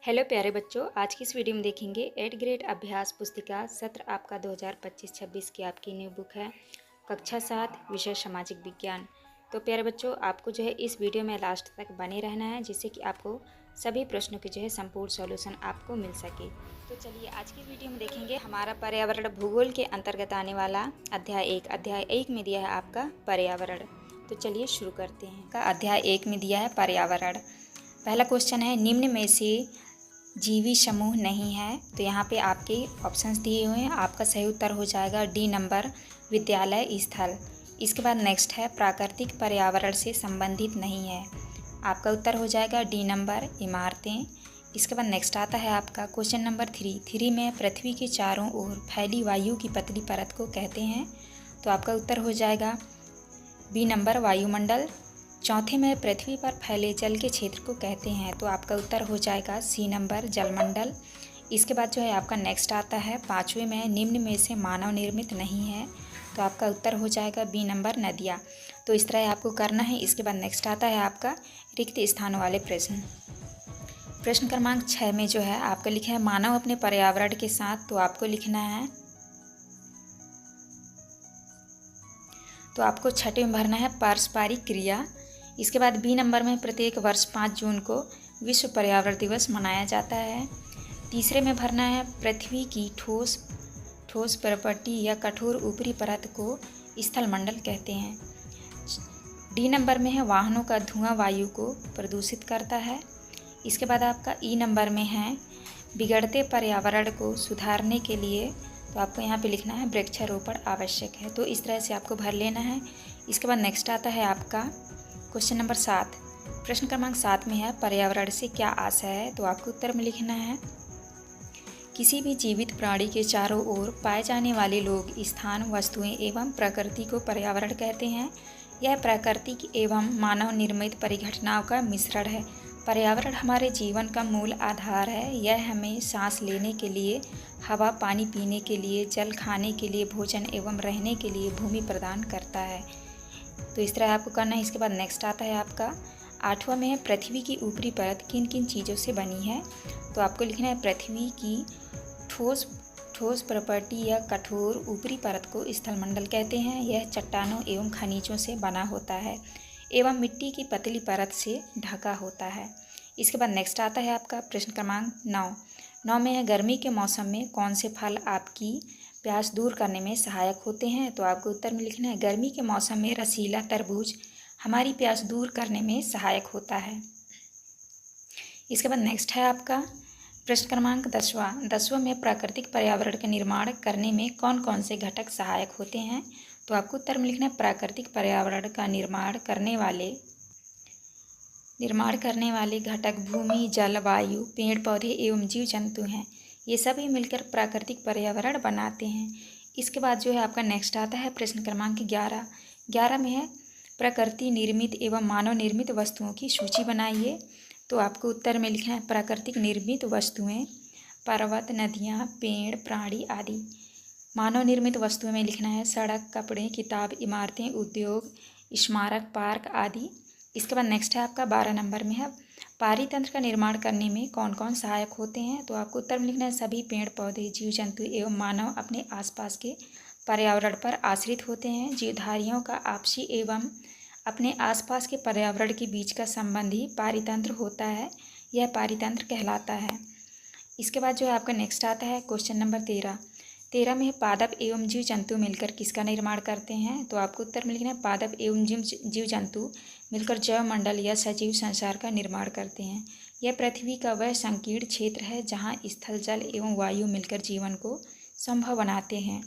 Hello प्यारे बच्चों, आज की इस वीडियो में देखेंगे 8th ग्रेड अभ्यास पुस्तिका सत्र आपका 2025-26 की आपकी न्यू बुक है कक्षा 7 विषय सामाजिक विज्ञान। तो प्यारे बच्चों, आपको जो है इस वीडियो में लास्ट तक बने रहना है जिससे कि आपको सभी प्रश्नों के जो है संपूर्ण सॉल्यूशन आपको मिल सके। तो चलिए आज की वीडियो में देखेंगे हमारा पर्यावरण भूगोल के अंतर्गत आने वाला अध्याय 1 में दिया है आपका पर्यावरण। तो चलिए शुरू करते हैं। का अध्याय 1 में दिया है पर्यावरण। पहला क्वेश्चन है, निम्न में से जीवी समूह नहीं है। तो यहाँ पे आपके ऑप्शंस दिए हुए हैं। आपका सही उत्तर हो जाएगा डी नंबर, विद्यालय स्थल। इसके बाद नेक्स्ट है, प्राकृतिक पर्यावरण से संबंधित नहीं है। आपका उत्तर हो जाएगा डी नंबर, इमारतें। इसके बाद नेक्स्ट आता है आपका क्वेश्चन नंबर 3 में पृथ्वी के चारों ओर फैली वायु की पतली परत को कहते हैं। तो आपका उत्तर हो जाएगा बी नंबर, वायुमंडल। चौथे में पृथ्वी पर फैले जल के क्षेत्र को कहते हैं। तो आपका उत्तर हो जाएगा सी नंबर, जलमंडल। इसके बाद जो है आपका नेक्स्ट आता है 5वें में, निम्न में से मानव निर्मित नहीं है। तो आपका उत्तर हो जाएगा बी नंबर, नदियाँ। तो इस तरह आपको करना है। इसके बाद नेक्स्ट आता है आपका रिक्त स्थानों वाले प्रश्न। प्रश्न क्रमांक 6 में जो है आपका लिखा है, मानव अपने पर्यावरण के साथ। तो आपको लिखना है, तो आपको छठे में भरना है पारस्परिक क्रिया। इसके बाद बी नंबर में प्रत्येक वर्ष 5 जून को विश्व पर्यावरण दिवस मनाया जाता है। तीसरे में भरना है, पृथ्वी की ठोस प्रॉपर्टी या कठोर ऊपरी परत को स्थलमंडल कहते हैं। डी नंबर में है, वाहनों का धुआं वायु को प्रदूषित करता है। इसके बाद आपका ई नंबर में है, बिगड़ते पर्यावरण को सुधारने के लिए। तो आपको यहाँ पे लिखना है, वृक्षारोपण आवश्यक है। तो इस तरह से आपको भर लेना है। इसके बाद नेक्स्ट आता है आपका क्वेश्चन नंबर 7। प्रश्न क्रमांक 7 में है, पर्यावरण से क्या आशय है। तो आपको उत्तर में लिखना है, किसी भी जीवित प्राणी के चारों ओर पाए जाने वाले लोग, स्थान, वस्तुएं एवं प्रकृति को पर्यावरण कहते हैं। यह प्राकृतिक एवं मानव निर्मित परिघटनाओं का मिश्रण है। पर्यावरण हमारे जीवन का मूल आधार है। यह हमें सांस लेने के लिए हवा, पानी पीने के लिए जल, खाने के लिए भोजन एवं रहने के लिए भूमि प्रदान करता है। तो इस तरह आपको करना है। इसके बाद नेक्स्ट आता है आपका 8वां में है, पृथ्वी की ऊपरी परत किन किन चीज़ों से बनी है। तो आपको लिखना है, पृथ्वी की ठोस प्रॉपर्टी या कठोर ऊपरी परत को स्थलमंडल कहते हैं। यह चट्टानों एवं खनिजों से बना होता है एवं मिट्टी की पतली परत से ढका होता है। इसके बाद नेक्स्ट आता है आपका प्रश्न क्रमांक 9 में है, गर्मी के मौसम में कौन से फल आपकी प्यास दूर करने में सहायक होते हैं। तो आपको उत्तर में लिखना है, गर्मी के मौसम में रसीला तरबूज हमारी प्यास दूर करने में सहायक होता है। इसके बाद नेक्स्ट है आपका प्रश्न क्रमांक 10वां में, प्राकृतिक पर्यावरण का निर्माण करने में कौन कौन से घटक सहायक होते हैं। तो आपको उत्तर में लिखना है, प्राकृतिक पर्यावरण का निर्माण करने वाले घटक भूमि, जल, वायु, पेड़ पौधे एवं जीव जंतु हैं। ये सभी मिलकर प्राकृतिक पर्यावरण बनाते हैं। इसके बाद जो है आपका नेक्स्ट आता है प्रश्न क्रमांक 11 में है, प्रकृति निर्मित एवं मानव निर्मित वस्तुओं की सूची बनाइए। तो आपको उत्तर में लिखना है, प्राकृतिक निर्मित वस्तुएं पर्वत, नदियाँ, पेड़, प्राणी आदि। मानव निर्मित वस्तुओं में लिखना है, सड़क, कपड़े, किताब, इमारतें, उद्योग, स्मारक, पार्क आदि। इसके बाद नेक्स्ट है आपका 12 नंबर में है, पारितंत्र का निर्माण करने में कौन कौन सहायक होते हैं। तो आपको उत्तर में लिखना है, सभी पेड़ पौधे, जीव जंतु एवं मानव अपने आसपास के पर्यावरण पर आश्रित होते हैं। जीवधारियों का आपसी एवं अपने आसपास के पर्यावरण के बीच का संबंध ही पारितंत्र होता है। यह पारितंत्र कहलाता है। इसके बाद जो है आपका नेक्स्ट आता है क्वेश्चन नंबर 13 में, पादप एवं जीव जंतु मिलकर किसका निर्माण करते हैं। तो आपको उत्तर में लिखना है, पादप एवं जीव जंतु मिलकर जैव मंडल या सजीव संसार का निर्माण करते हैं। यह पृथ्वी का वह संकीर्ण क्षेत्र है जहाँ स्थल, जल एवं वायु मिलकर जीवन को संभव बनाते हैं।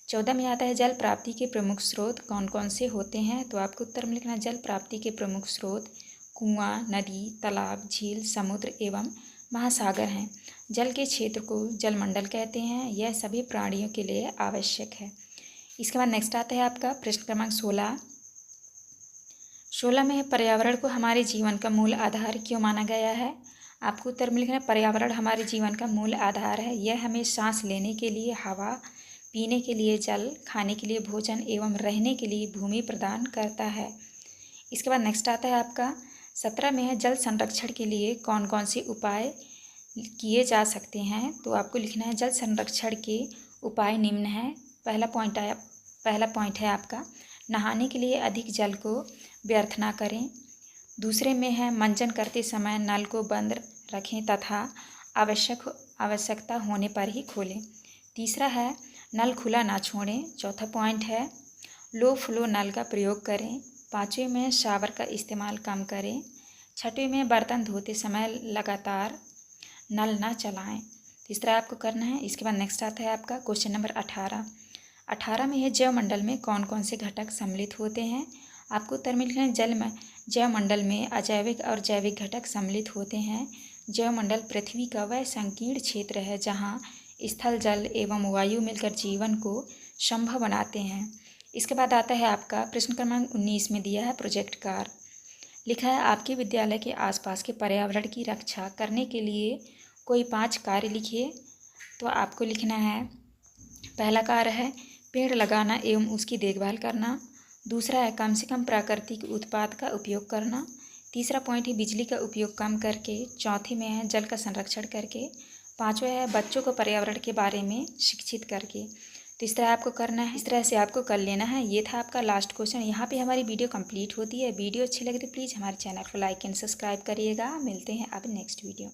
14 में आता है, जल प्राप्ति के प्रमुख स्रोत कौन कौन से होते हैं। तो आपको उत्तर में लिखना है, जल प्राप्ति के प्रमुख स्रोत कुआं, नदी, तालाब, झील, समुद्र एवं महासागर हैं। जल के क्षेत्र को जलमंडल कहते हैं। यह सभी प्राणियों के लिए आवश्यक है। इसके बाद नेक्स्ट आता है आपका प्रश्न क्रमांक 16 में है, पर्यावरण को हमारे जीवन का मूल आधार क्यों माना गया है। आपको उत्तर में लिखना है, पर्यावरण हमारे जीवन का मूल आधार है। यह हमें सांस लेने के लिए हवा, पीने के लिए जल, खाने के लिए भोजन एवं रहने के लिए भूमि प्रदान करता है। इसके बाद नेक्स्ट आता है आपका 17 में है, जल संरक्षण के लिए कौन कौन से उपाय किए जा सकते हैं, तो आपको लिखना है जल संरक्षण के उपाय निम्न हैं। पहला पॉइंट है आपका नहाने के लिए अधिक जल को व्यर्थ ना करें। दूसरे में है मंजन करते समय नल को बंद रखें तथा आवश्यकता होने पर ही खोलें। तीसरा है नल खुला ना छोड़ें। चौथा पॉइंट है लो फ्लो नल का प्रयोग करें। पाँचवें में शावर का इस्तेमाल कम करें। छठवें में बर्तन धोते समय लगातार नल ना चलाएं। तीसरा आपको करना है। इसके बाद नेक्स्ट आता है आपका क्वेश्चन नंबर 18 में है जैवमंडल में कौन कौन से घटक सम्मिलित होते हैं। आपको उत्तर में लिखना है जैवमंडल में अजैविक और जैविक घटक सम्मिलित होते हैं। जैवमंडल पृथ्वी का वह संकीर्ण क्षेत्र है जहाँ स्थल जल एवं वायु मिलकर जीवन को संभव बनाते हैं। इसके बाद आता है आपका प्रश्न क्रमांक 19 में दिया है प्रोजेक्ट कार्य। लिखा है आपके विद्यालय के आसपास के पर्यावरण की रक्षा करने के लिए कोई 5 कार्य लिखिए। तो आपको लिखना है पहला कार्य है पेड़ लगाना एवं उसकी देखभाल करना। दूसरा है कम से कम प्राकृतिक उत्पाद का उपयोग करना। तीसरा पॉइंट है बिजली का उपयोग कम करके। चौथे में है जल का संरक्षण करके। पाँचवा है बच्चों को पर्यावरण के बारे में शिक्षित करके। तो इस तरह आपको करना है, इस तरह से आपको कर लेना है। ये था आपका लास्ट क्वेश्चन। यहाँ पे हमारी वीडियो कंप्लीट होती है। वीडियो अच्छी लगे तो प्लीज़ हमारे चैनल को लाइक एंड सब्सक्राइब करिएगा। मिलते हैं अब नेक्स्ट वीडियो।